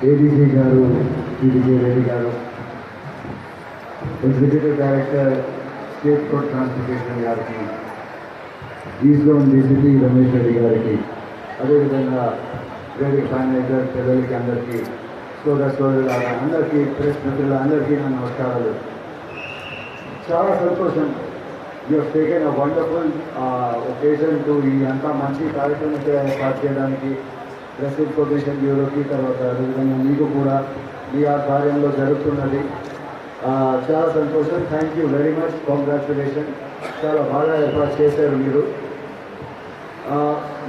ADG గారు, టీడీజీ రెడ్డి గారు, executive director state road transportation గారికి, ఈస్లోన్ డీసీపీ రమేష్ రెడ్డి గారికి, అదేవిధంగా వేదిక మేనేజర్ పిల్లలకి అందరికీ, సోదరుల అందరికీ, ప్రెస్ మిత్రుల అందరికీ నా నమస్కారాలు. చాలా సంతోషం. You have taken a wonderful occasion to ఈ అంతా మంచి కార్యక్రమం ఏర్పాటు చేయడానికి ప్రెస్ ఇన్ఫర్మేషన్ బ్యూరోకి, తర్వాత అదేవిధంగా మీకు కూడా మీ ఆ కార్యంలో జరుగుతున్నది. చాలా సంతోషం. Thank you very much. Congratulation. చాలా బాగా ఏర్పాటు చేశారు మీరు.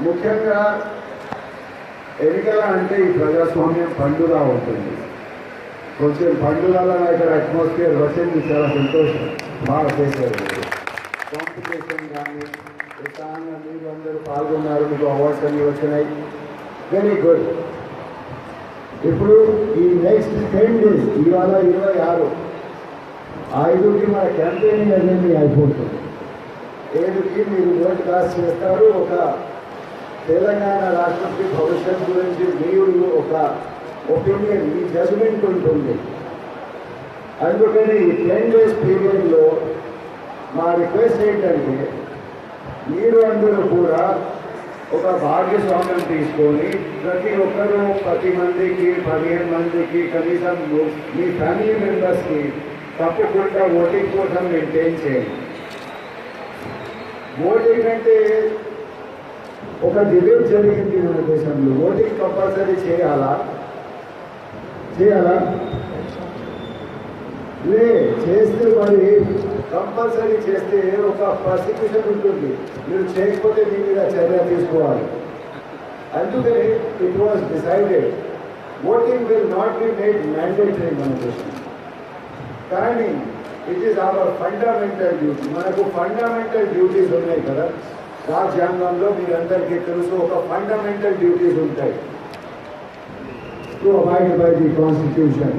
ముఖ్యంగా ఎన్నికల అంటే ఈ ప్రజాస్వామ్యం పండుగ ఉంటుంది. కొంచెం పండుగలో ఇక్కడ అట్మాస్ఫియర్ వచ్చింది. చాలా సంతోషం. బాగా చేశారు మీరు. కాంపిటీషన్ కానీ ఉత్సాహంగా మీరు అందరూ పాల్గొన్నారు. మీకు అవార్డ్స్ అన్నీ వచ్చినాయి. Very good. ఇప్పుడు ఈ నెక్స్ట్ 10 days, ఇవాళ 26, 5కి మన క్యాంపెయినింగ్ అనేది అయిపోతుంది. 7కి మీరు ఓట్ కాస్ట్ చేస్తారు. ఒక తెలంగాణ రాష్ట్రంకి భవిష్యత్తు గురించి మీరు ఒక ఒపీనియన్, మీ జడ్జ్మెంట్ ఉంటుంది. అందుకని ఈ 10 days పీరియడ్లో మా రిక్వెస్ట్ ఏంటంటే మీరు అందరూ కూడా ఒక భాగ్యస్వామ్యం తీసుకొని ప్రతి ఒక్కరూ 10 మందికి 15 మందికి కనీసం మీ ఫ్యామిలీ మెంబర్స్కి తప్పకుండా ఓటింగ్ కోసం మెయింటైన్ చేయండి. ఓటింగ్ అంటే ఒక డిబేట్ జరిగింది మన దేశంలో. ఓటింగ్ కంపల్సరీ చేయాలా చేస్తే మరి కంపల్సరీ చేస్తే ఒక ప్రాసిక్యూషన్ ఉంటుంది. మీరు చేయకపోతే మీ మీద చర్య తీసుకోవాలి. అందుకని it was decided voting will not be made mandatory మన దేశం. కానీ it is our fundamental duty. మనకు ఫండమెంటల్ డ్యూటీస్ ఉన్నాయి కదా. రాజ్యాంగంలో మీరందరికీ తెలుసు ఒక ఫండమెంటల్ డ్యూటీస్ ఉంటాయి. To abide by the constitution,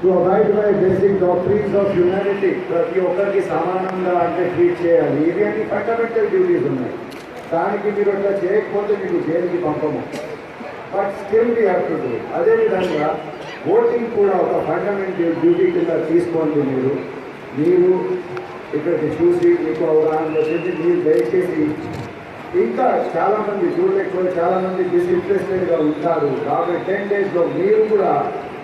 to abide by basic doctrines of humanity. ప్రతి ఒక్కరికి సమానంగా అంటే ట్రీట్ చేయాలి. ఇవి అన్ని ఫండమెంటల్ డ్యూటీస్ ఉన్నాయి. దానికి మీరు అట్లా చేయకపోతే మీకు జైలుకి పంపము. But still we have to do. అదేవిధంగా ఓటింగ్ కూడా ఒక ఫండమెంటల్ డ్యూటీ కింద తీసుకోండి. మీరు ఇక్కడికి చూసి మీకు అవగాహన వచ్చింది. మీరు దయచేసి ఇంకా చాలామంది చూడలేకపోతే చాలామంది డిస్ఇంట్రెస్టెడ్గా ఉంటారు. కాబట్టి 10 daysలో మీరు కూడా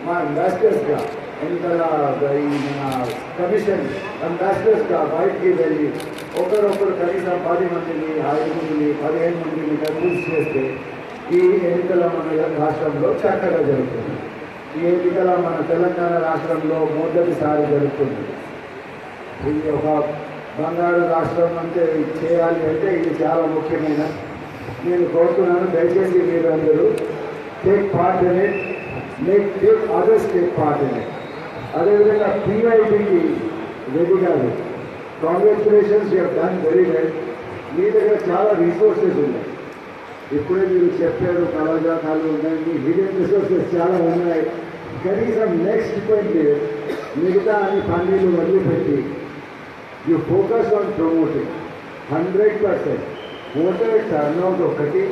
మా అంబాసిడర్స్గా, ఎన్నికల మన కమిషన్ అంబాసిడర్స్గా బయటికి వెళ్ళి ఒకరొకరు కనీసం 10 మందిని, 5 మందిని, 15 మందిని కన్విన్స్ చేస్తే ఈ ఎన్నికల మన రాష్ట్రంలో చక్కగా జరుగుతుంది. ఈ ఎన్నికల మన తెలంగాణ రాష్ట్రంలో మొదటిసారి జరుగుతుంది. ఇది ఒక బంగారు రాష్ట్రం అంటే చేయాలి అంటే ఇది చాలా ముఖ్యమైన. నేను కోరుతున్నాను దయచేసి మీరు అందరూ take part in it, take others take part in it. అదేవిధంగా పీఐబీకి రెడ్డి గారు, congratulations, you have done very well. మీ దగ్గర చాలా రిసోర్సెస్ ఉన్నాయి. ఇప్పుడే మీరు చెప్పారు కళాజాతాలు ఉన్నాయి, మీ హిడెన్ రిసోర్సెస్ చాలా ఉన్నాయి. కనీసం నెక్స్ట్ 20 days మిగతా అని పన్నీలు వదిలిపెట్టి you focus on promoting 100%. Voter turnout ఒకటి,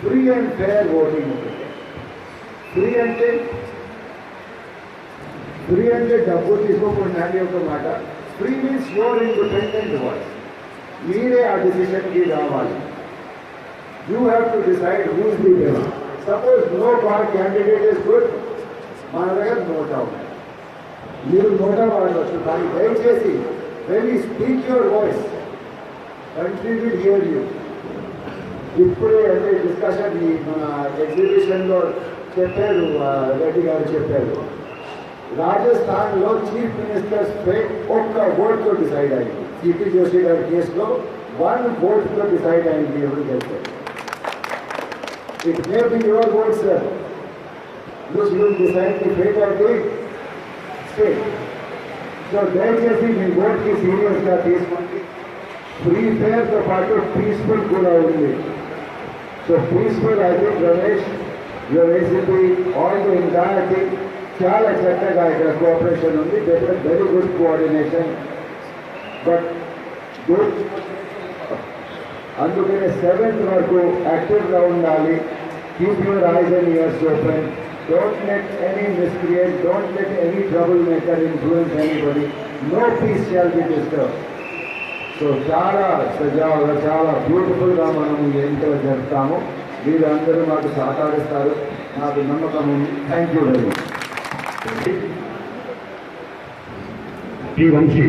ఫ్రీ అండ్ ఫేర్ ఓటింగ్ ఒకటి. ఫ్రీ అంటే డబ్బు తీసుకోకుండా అని ఒక మాట. Free means your independent voice. మీరే ఆ డిసిషన్కి రావాలి. You have to decide who's the best. Suppose no candidate is good, మన దగ్గర నోటా ఉన్నాయి, మీరు నోటా వాడవచ్చు. కానీ దయచేసి when you speak your voice, country will hear you. ఇప్పుడే అంటే డిస్కషన్ మన ఎగ్జిబిషన్లో చెప్పారు, రెడ్డి గారు చెప్పారు, రాజస్థాన్లో చీఫ్ మినిస్టర్స్ ఫేట్ ఒక్క ఓట్తో డిసైడ్ అయింది. సిపి జోషి గారి కేసులో 1 voteతో డిసైడ్ అయింది ఎవరు గెలిచారు. It may be your vote sir, which will decide the fate of the state. So దయచేసి మీ ఓట్కి సీరియస్గా తీసుకోండి. ఫ్రీ ఫేర్తో పాటు పీస్ఫుల్ కూడా ఉంది. So peaceful, I think Ramesh, your ACP, all the entire team చాలా చక్కగా ఇక్కడ కోఆపరేషన్ ఉంది. Very good coordination. But good అందుకనే 7th వరకు యాక్టివ్గా ఉండాలి. keep your eyes and ears open. Don't let any miscreant, don't let any troublemaker influence anybody. No peace shall be disturbed. So చాలా సజావుగా చాలా బ్యూటిఫుల్గా మనం ఈ ఎన్నికలు జరుపుతాము. మీరు అందరూ మాకు సహకరిస్తారు, నాకు నమ్మకం ఉంది. Thank you very much. T Vamsi,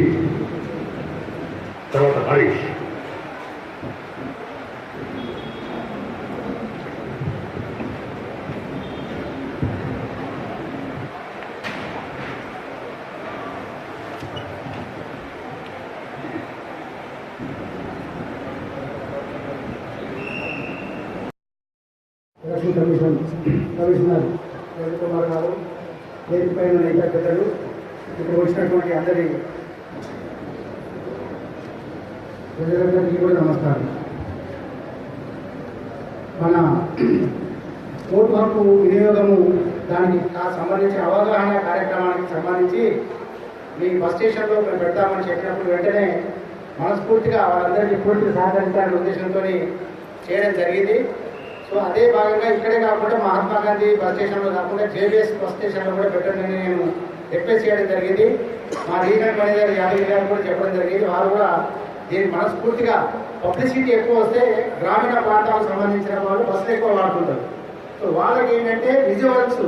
తర్వాత హరీష్. ఎలక్షన్ కమిషనర్ రవికుమార్ గారు, వేదికపై ఉన్న ఇతర పెద్దలు, ఇక్కడ వచ్చినటువంటి అందరి ప్రజలందరికీ కూడా నమస్కారం. మన ఓటు హక్కు వినియోగము దానికి సంబంధించిన అవగాహన కార్యక్రమానికి సంబంధించి మీ బస్ స్టేషన్లో మేము పెడతామని చెప్పినప్పుడు వెంటనే మనస్ఫూర్తిగా వాళ్ళందరికీ పూర్తిగా సహకరించాలనే ఉద్దేశంతో చేయడం జరిగింది. సో అదే భాగంగా ఇక్కడే కాకుండా మహాత్మా గాంధీ బస్ స్టేషన్లో కాకుండా జేబీఎస్ బస్ స్టేషన్లో కూడా పెట్టండి నేను రిక్వెస్ట్ చేయడం జరిగింది. మా రీజనల్ మేనేజర్ యాదగిరి గారు కూడా చెప్పడం జరిగింది. వారు కూడా దీనికి మనస్ఫూర్తిగా పబ్లిసిటీ ఎక్కువ వస్తే గ్రామీణ ప్రాంతాలకు సంబంధించిన వాళ్ళు బస్సులు ఎక్కువ వాడుతుంటారు. సో వాళ్ళకి ఏంటంటే విజువల్స్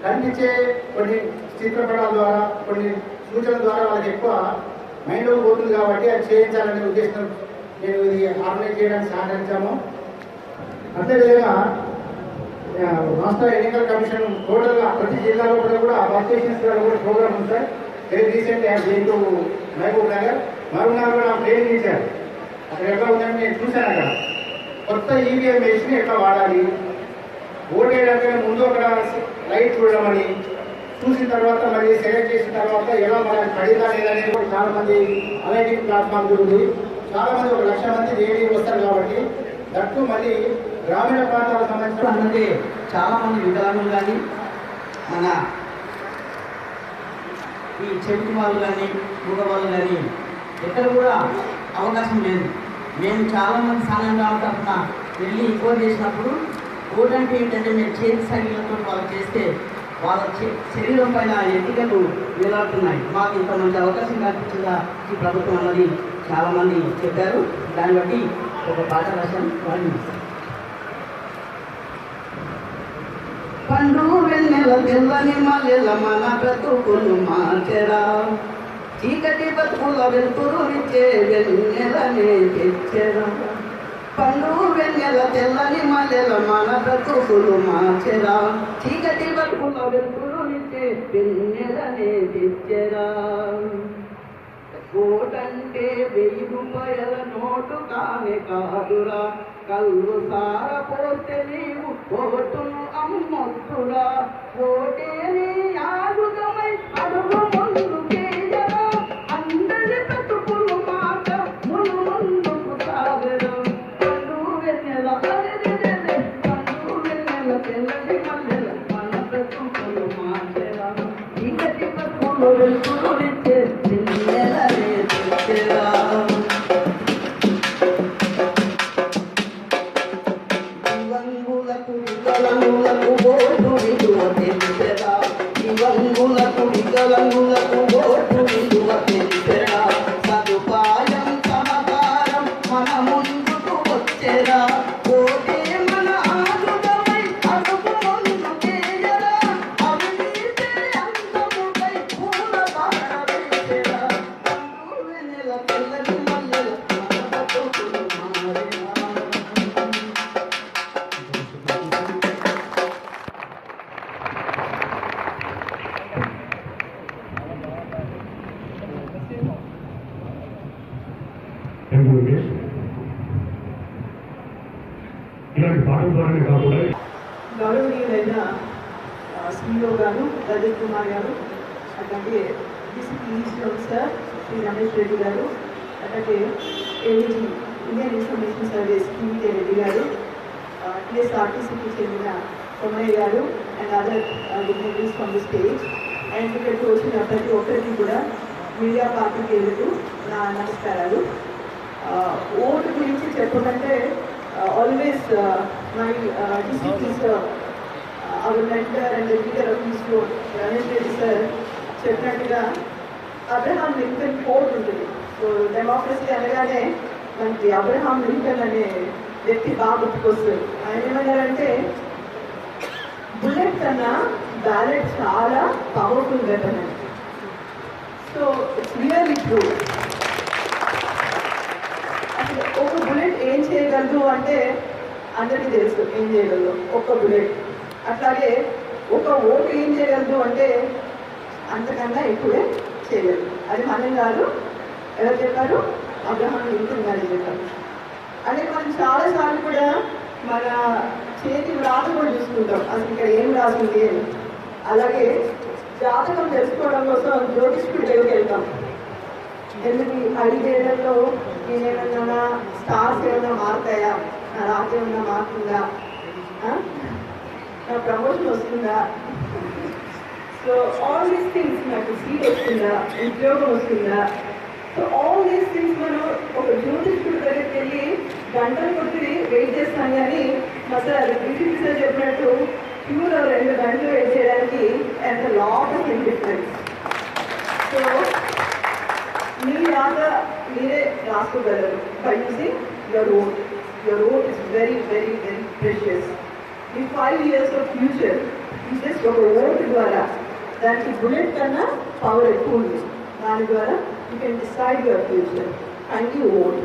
కనిపించే కొన్ని చిత్రపటాల ద్వారా కొన్ని సూచనల ద్వారా వాళ్ళకి ఎక్కువ మైండ్లో పోతుంది కాబట్టి అది చేయించాలనే ఉద్దేశం మేము ఇది ఆర్గనైజ్ చేయడానికి సహకరించాము. అదేవిధంగా రాష్ట్ర ఎన్నికల కమిషన్ టోటల్గా ప్రతి జిల్లాలో కూడా బస్ స్టేషన్స్ కూడా ప్రోగ్రామ్ ఉంది సార్. వెరీ రీసెంట్ దీంట్లో మహబూబ్ నగర్ కూడా ట్రైనింగ్ ఇచ్చారు. అక్కడ ఎట్లా ఉందంటే నేను చూశాను. అక్కడ కొత్త ఈవీఎం మెషిన్ ఎట్లా వాడాలి, ఓట్ వేయడానికి ముందు అక్కడ లైట్ చూడమని చూసిన తర్వాత మళ్ళీ సెలెక్ట్ చేసిన తర్వాత ఎలా మనకి పడిందా లేదనేది కూడా చాలామంది అలాంటి ప్లాట్ఫామ్ దొరుకుతుంది. చాలామంది 1,00,000 మంది డైలీ వస్తారు కాబట్టి దట్టు మళ్ళీ గ్రామీణ ప్రాంతాలకు సంబంధించిన చాలామంది వికలాంగులు కానీ మన ఈ చెవిటి వాళ్ళు కానీ మూగవాళ్ళు కానీ ఎక్కడ కూడా అవకాశం లేదు. మేము చాలామంది సంఘంగా తరఫున వెళ్ళి ఇంకోటి చేసినప్పుడు ఓటు అంటే ఏంటంటే మేము చేతి సంఖ్యలతో వాళ్ళు చేస్తే వాళ్ళ శరీరం పైన ఎన్నికలు వేలాడుతున్నాయి. మాకు ఇంత మంచి అవకాశం కల్పించిందా ఈ ప్రభుత్వం అన్నది చాలామంది చెప్పారు. దాన్ని బట్టి ఒక పాట రాశాను, వాళ్ళు పండు వెన్నెల తెల్లని మల్లెల మన బ్రతుకులు మార్చెరా, చీకటి బతుకుల వెలుతురునిచ్చే వెన్నెలనే తెచ్చెరా. పండు వెన్నెల తెల్లని మల్లెల మన బ్రతుకులు మార్చెరా, చీకటి బతుకుల వెలుతురునిచ్చే వెన్నెలనే తెచ్చెరా. ఓటంటే 1000 రూపాయల నోటు కానే కాదురా, కళ్ళు సార పోతే నీవు ఓటును అమ్మొద్దురా. ఓటే నీ ఆయుధమై అడుగు ముందుకేయరా, అందరి బ్రతుకులు మాట ముందుకు సాగరా. పండు వెన్నెల పండు వెన్నెల తెల్లని మల్లెల మన బ్రతుకులు మార్చెరా, చీకటి బతుకులు వెలుతురునిచ్చే వెన్నెలనే తెచ్చెరా. వికలాంగులకు ఓటు విలువ తెలిపెరా, దివ్యాంగులకు వికలాంగులకు ఓటు విలువ తెలిపెరా. సదుపాయం సహకారం మన ముందుకు వచ్చేరా, ఓటే మన ఆయుధమై అడుగు ముందుకేయరా. అవినీతి అంతముపై పూల బాట వేసెరా, పండు వెన్నెల తెల్లని మల్లెల మన బ్రతుకులు మారెరా. ఇలాంటి పాటల ద్వారానే కాకుండా గౌరవనీయులైన సిఇఓ గారు రజత్ కుమార్ గారు, అట్లాగే district register officer Shri Ramesh Reddy garu, అట్లాగే ADG Indian Information Service TV Reddy garu, టీఎస్ఆర్టీసీకి చెందిన Kommaiah garu and other dignitaries from the stage. And ఇక్కడికి వచ్చిన ప్రతి ఒక్కరికి కూడా మీడియా పాత్రికేయులకు నా నమస్కారాలు. ఓటు గురించి చెప్పమంటే always my district teacher, our mentor and the leader of ISRO, Ramesh Reddy sir, చెప్పినట్టుగా అబ్రహాం లింకన్ కోట్ ఉంటుంది. సో డెమోక్రసీ అనగానే మనకి అబ్రహాం లింకన్ అనే వ్యక్తి బాగా గుర్తుకొస్తుంది. ఆయన ఏమన్నారంటే బుల్లెట్ కన్నా బ్యాలెట్ చాలా పవర్ఫుల్ వెపన్ అని. So it's really true. అసలు ఒక బుల్లెట్ ఏం చేయగలదు అంటే అందరికీ తెలుసు ఏం చేయగలదు ఒక్క బుల్లెట్. అట్లాగే ఒక ఓటు ఏం చేయగలదు అంటే అంతకన్నా ఎక్కువే చేయగలదు. అది మనం కాదు, ఎవరు చెప్పారు? అబ్రహాం లింకన్ గారు చెప్పారు. అంటే మనం చాలాసార్లు కూడా మన చేతి వ్రాత కూడా చూసుకుంటాం, అసలు ఇక్కడ ఏం రాసింది అని. అలాగే జాతకం తెలుసుకోవడం కోసం జ్యోతిష్కుడి దగ్గరికి వెళ్తాం. ఎందుకు 5 ఏళ్లలో నేనేమన్నా స్టార్స్ ఏమన్నా మారుతాయా, నా రాత్రి ఏమన్నా మారుతుందా, నా ప్రమోషన్ వస్తుందా, సో ఆల్ దీస్ థింగ్స్, నాకు సీట్ వస్తుందా, ఉద్యోగం వస్తుందా. సో ఆల్ దీస్ థింగ్స్ మనం ఒక జ్యోతిష్కుడి దగ్గరికి వెళ్ళి గంటలు కొట్టి వెయిట్ చేస్తాం. కానీ మా సార్ డిసిపి సార్ చెప్పినట్టు క్యూలో 2 గంటలు వెయిట్ చేయడానికి and lot of difference. So మీ లాగా మీరే రాసుకోగలరు by using your vote. Your vote is very very very precious. మీ 5 years ఆఫ్ ఫ్యూచర్ జస్ట్ ఒక ఓటు ద్వారా, దానికి బుల్లెట్ కన్నా పవర్ ఎక్కువ ఉంది. దాని ద్వారా you can decide your future and you vote.